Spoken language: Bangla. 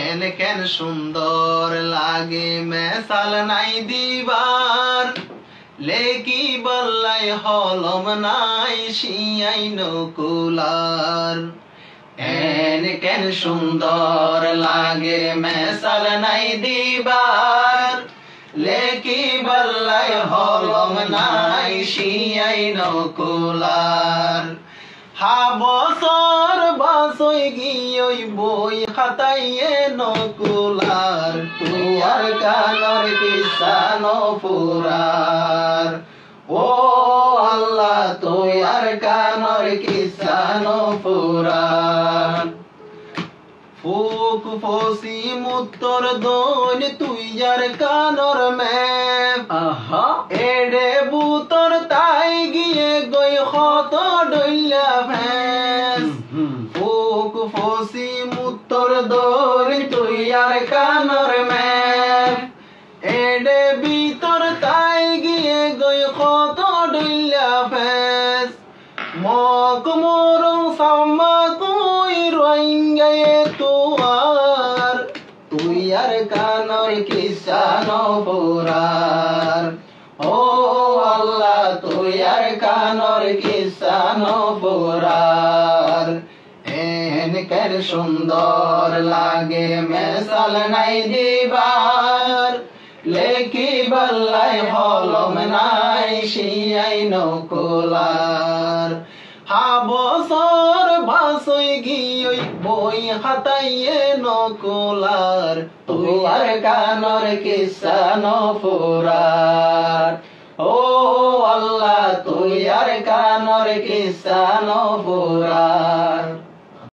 এন কেন সুন্দর লাগে মেসাল নাই দিবার লেকি বল্লাই হলম নাই শিয়াই নকুলার এন কেন সুন্দর লাগে মেসাল নাই দিবার লেকি বল্লাই হলম নাই শিয়াই নকুলার হা বছর বাসই গিয়ে বই খাতাইয়ে নকুলার তুয়ার কানর কিসান ফুরার ও আল্লাহ তুয়ার কানর কিসান ফুরার ফুক ফসি মুত্তর দোন তুইয়ার কানর মেপ এডে বুতর তাই গিয়ে গই হত ডইলা ভেস ফুক ফসি মুত্তর দোন তুইয়ার কানর মেপ এডে বিতর তাই গিয়ে গই হত ডইলা ভেস মক মোরং সাম্মা তুই রইঙ্গায়ে তুয়ার তুইয়ার কানর কিসান ফুরার ও আল্লাহ তুইয়ার কানর কিসান ফুরার এন কেন সুন্দর লাগে মেসাল নাই দিবার লেকি বল্লাই হলম নাই শিয়াই নকুলার হা বছর বাসই গিয়ে বই খাতাইয়ে নকুলার তুয়ার কানর কিসান ফুরার ও আল্লাহ তুয়ার কানর কিসান ফুরার।